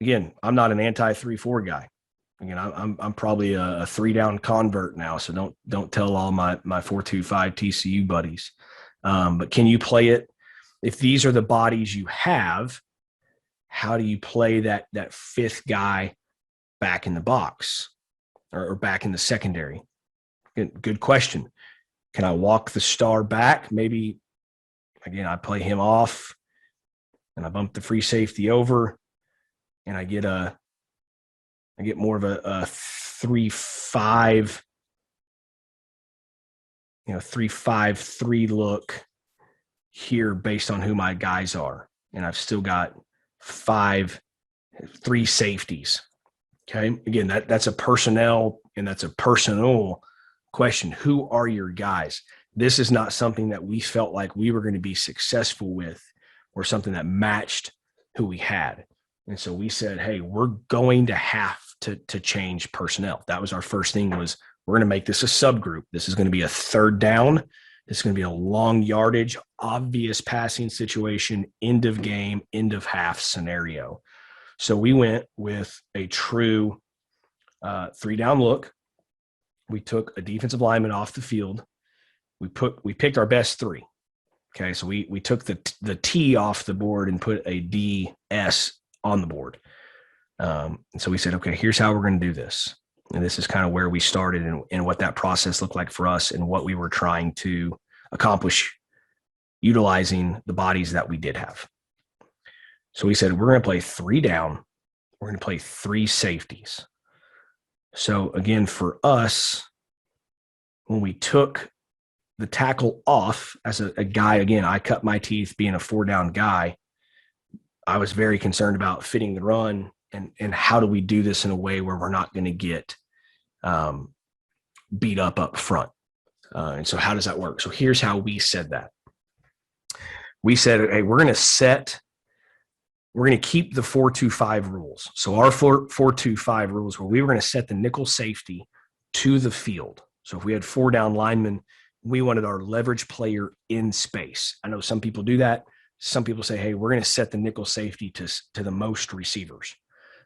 again, I'm not an anti 3-4 guy. Again, I'm probably a 3-down convert now, so don't tell all my 4-2-5 TCU buddies. But can you play it? If these are the bodies you have, how do you play that fifth guy back in the box or back in the secondary? Good question. Can I walk the star back? Maybe, again, I play him off and I bump the free safety over and I get more of a 3-5, 3-5-3 look here based on who my guys are. And I've still got 3 safeties. Okay. Again, that's a personnel and that's a personal question. Who are your guys? This is not something that we felt like we were going to be successful with or something that matched who we had. And so we said, hey, we're going to have to change personnel. That was our first thing, was we're going to make this a subgroup. This is going to be a third down. This is going to be a long yardage, obvious passing situation, end of game, end of half scenario. So we went with a true 3-down look. We took a defensive lineman off the field. We picked our best 3. Okay, so we took the T off the board and put a DS on the board. And so we said, okay, here's how we're going to do this. And this is kind of where we started and what that process looked like for us and what we were trying to accomplish utilizing the bodies that we did have. So we said, we're going to play 3 down. We're going to play 3 safeties. So again, for us, when we took the tackle off as a guy, again, I cut my teeth being a 4-down guy. I was very concerned about fitting the run and how do we do this in a way where we're not going to get beat up front. And so how does that work? So here's how we said that. We said, hey, we're going to keep the 4-2-5 rules. So our 4-2-5 rules were we were going to set the nickel safety to the field. So if we had 4-down linemen, we wanted our leverage player in space. I know some people do that. Some people say, hey, we're going to set the nickel safety to the most receivers.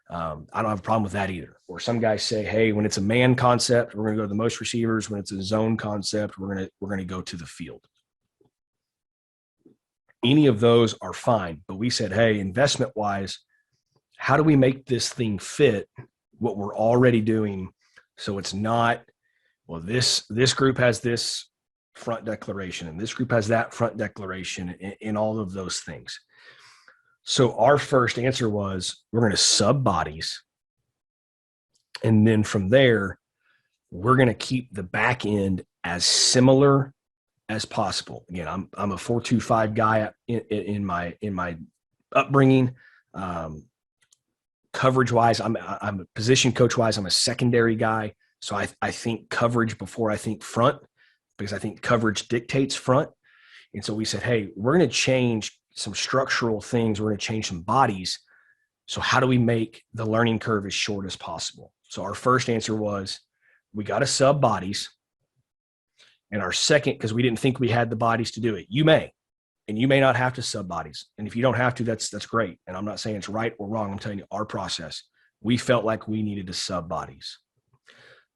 I don't have a problem with that either. Or some guys say, hey, when it's a man concept, we're going to go to the most receivers. When it's a zone concept, we're going to go to the field. Any of those are fine. But we said, hey, investment-wise, how do we make this thing fit what we're already doing so it's not, well, this group has this front declaration and this group has that front declaration in all of those things. So our first answer was we're going to sub bodies. And then from there, we're going to keep the back end as similar as possible. Again, I'm a 4-2-5 guy in my upbringing. Coverage wise, I'm a position coach wise, I'm a secondary guy. So I think coverage before I think front, because I think coverage dictates front. And so we said, hey, we're going to change some structural things. We're going to change some bodies. So how do we make the learning curve as short as possible? So our first answer was we got to sub bodies. And our second, because we didn't think we had the bodies to do it. You may, and you may not have to sub bodies. And if you don't have to, that's great. And I'm not saying it's right or wrong. I'm telling you our process. We felt like we needed to sub bodies.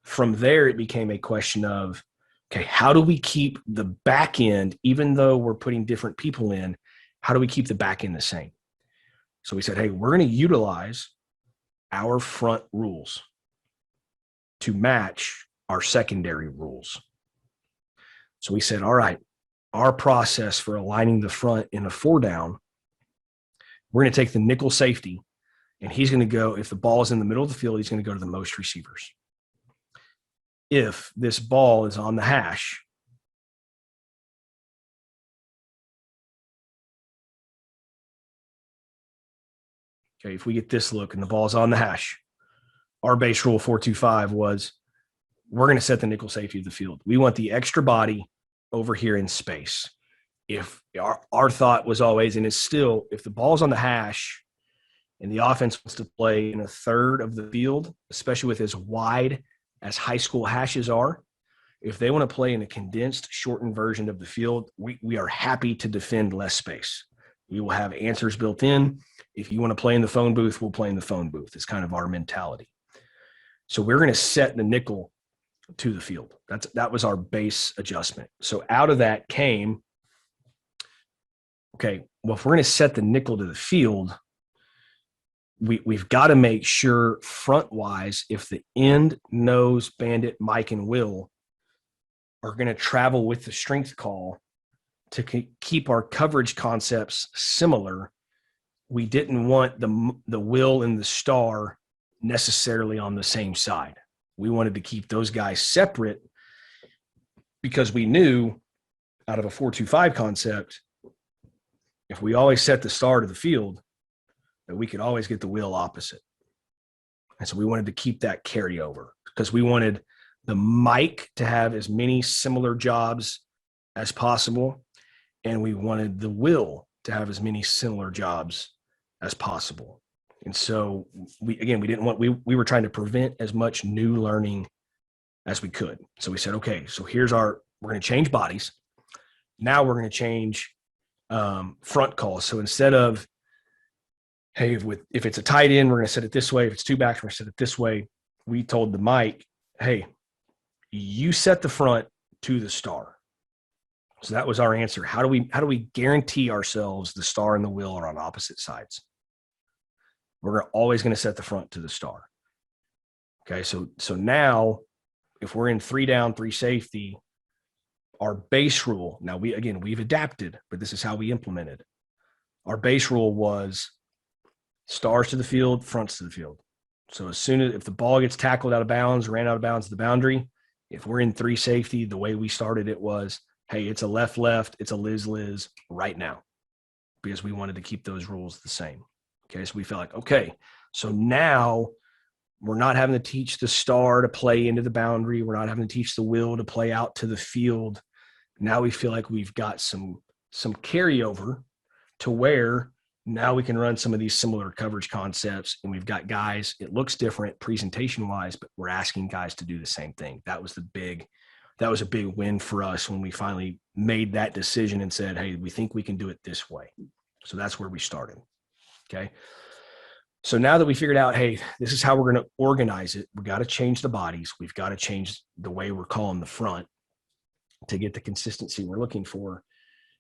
From there, it became a question of, okay, how do we keep the back end, even though we're putting different people in, how do we keep the back end the same? So we said, hey, we're going to utilize our front rules to match our secondary rules. So we said, all right, our process for aligning the front in a 4-down, we're going to take the nickel safety, and he's going to go, if the ball is in the middle of the field, he's going to go to the most receivers. If this ball is on the hash, okay, if we get this look and the ball's on the hash, our base rule 4-2-5 was we're going to set the nickel safety of the field. We want the extra body over here in space. If our thought was always, and is still, if the ball's on the hash and the offense wants to play in a third of the field, especially with as wide as high school hashes are, if they want to play in a condensed, shortened version of the field, we are happy to defend less space. We will have answers built in. If you want to play in the phone booth, we'll play in the phone booth. It's kind of our mentality. So we're going to set the nickel to the field. That was our base adjustment. So out of that came, okay, well, if we're going to set the nickel to the field, we've got to make sure front wise, if the end, nose, bandit, Mike, and Will are going to travel with the strength call to keep our coverage concepts similar, we didn't want the Will and the star necessarily on the same side. We wanted to keep those guys separate because we knew out of a 4-2-5 concept, if we always set the star to the field, that we could always get the Will opposite. And so we wanted to keep that carryover because we wanted the Mike to have as many similar jobs as possible. And we wanted the Will to have as many similar jobs as possible. And so we were trying to prevent as much new learning as we could. So we said, okay, so we're going to change bodies. Now we're going to change front calls. So instead of, hey, if it's a tight end, we're going to set it this way. If it's two backs, we're going to set it this way. We told the Mike, hey, you set the front to the star. So that was our answer. How do we guarantee ourselves the star and the Will are on opposite sides? We're always going to set the front to the star. Okay, so now if we're in 3 down, 3 safety, our base rule, now we've adapted, but this is how we implemented. Our base rule was stars to the field, fronts to the field. So if the ball gets tackled out of bounds, ran out of bounds to the boundary, if we're in 3 safety, the way we started it was, hey, it's a left, it's a Liz right now, because we wanted to keep those rules the same. Okay, so we felt like, okay, so now we're not having to teach the star to play into the boundary. We're not having to teach the Will to play out to the field. Now we feel like we've got some carryover to where now we can run some of these similar coverage concepts, and we've got guys, it looks different presentation-wise, but we're asking guys to do the same thing. That was a big win for us when we finally made that decision and said, hey, we think we can do it this way. So that's where we started. Okay. So now that we figured out, hey, this is how we're going to organize it, we got to change the bodies. We've got to change the way we're calling the front to get the consistency we're looking for.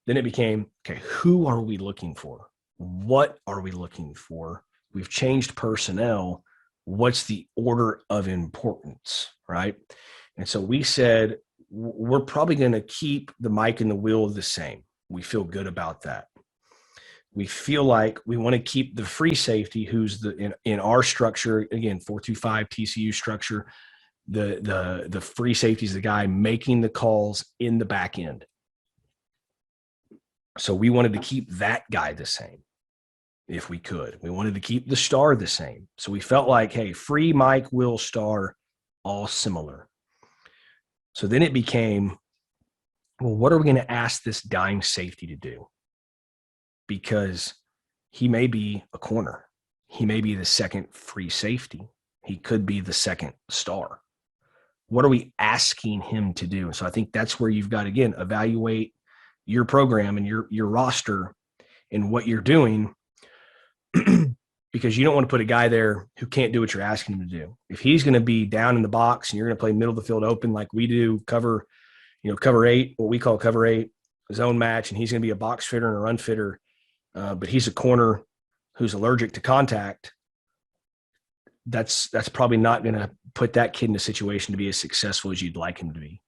Then it became, okay, who are we looking for? What are we looking for? We've changed personnel. What's the order of importance, right? And so we said, we're probably going to keep the Mike and the Will the same. We feel good about that. We feel like we want to keep the free safety, who's in our structure, again, 4-2-5 TCU structure. The free safety is the guy making the calls in the back end. So we wanted to keep that guy the same if we could. We wanted to keep the star the same. So we felt like, hey, free, Mike, Will, star, all similar. So then it became, well, what are we going to ask this dime safety to do? Because he may be a corner. He may be the second free safety. He could be the second star. What are we asking him to do? So I think that's where you've got to, again, evaluate your program and your roster and what you're doing, because you don't want to put a guy there who can't do what you're asking him to do. If he's going to be down in the box and you're going to play middle of the field open like we do, cover 8, what we call cover 8, zone match, and he's going to be a box fitter and a run fitter, but he's a corner who's allergic to contact, that's probably not going to put that kid in a situation to be as successful as you'd like him to be.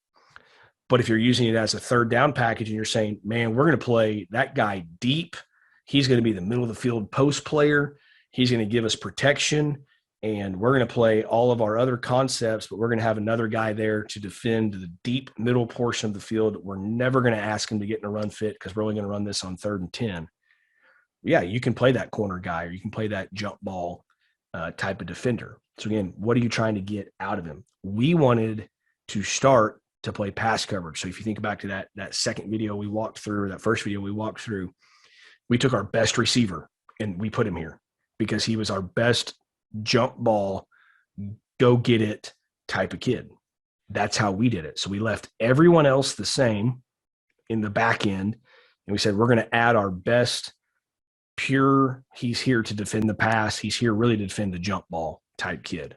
But if you're using it as a third down package and you're saying, man, we're going to play that guy deep, he's going to be the middle of the field post player, he's going to give us protection, and we're going to play all of our other concepts, but we're going to have another guy there to defend the deep middle portion of the field. We're never going to ask him to get in a run fit because we're only going to run this on 3rd and 10. Yeah, you can play that corner guy, or you can play that jump ball type of defender. So again, what are you trying to get out of him? We wanted to start to play pass coverage. So if you think back to that second video we walked through, or that first video we walked through, we took our best receiver and we put him here because he was our best jump ball, go get it type of kid. That's how we did it. So we left everyone else the same in the back end, and we said, we're going to add our best pure, he's here to defend the pass. He's here really to defend the jump ball type kid.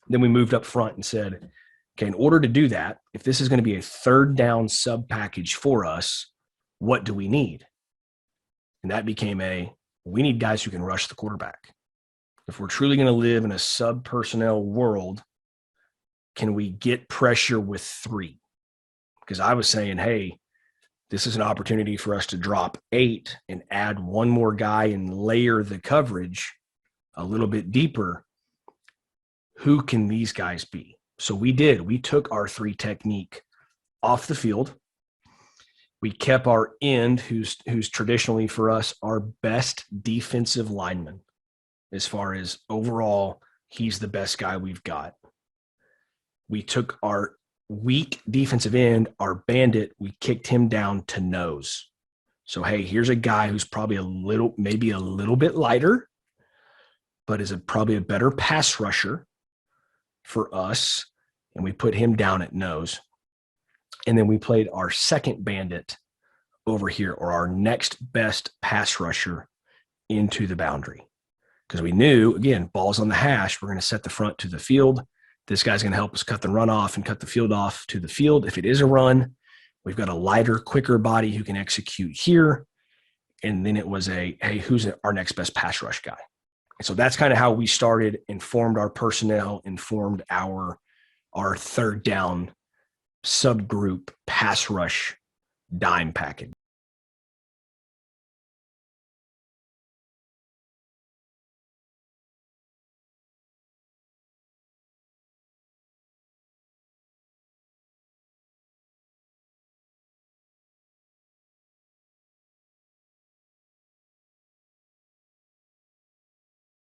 Then we moved up front and said, okay, in order to do that, if this is going to be a third down sub package for us, what do we need? And that became we need guys who can rush the quarterback. If we're truly going to live in a sub personnel world, can we get pressure with 3? Because I was saying, hey, this is an opportunity for us to drop 8 and add one more guy and layer the coverage a little bit deeper. Who can these guys be? So we did. We took our 3 technique off the field. We kept our end, who's traditionally for us our best defensive lineman. As far as overall, he's the best guy we've got. We took our weak defensive end, our bandit, we kicked him down to nose. So, hey, here's a guy who's probably maybe a little bit lighter, but is probably a better pass rusher for us. And we put him down at nose. And then we played our second bandit over here, or our next best pass rusher, into the boundary. Because we knew, again, balls on the hash, we're going to set the front to the field. This guy's going to help us cut the run off and cut the field off to the field. If it is a run, we've got a lighter, quicker body who can execute here. And then it was hey, who's our next best pass rush guy? And so that's kind of how we started and formed our personnel and formed our third down subgroup pass rush dime package.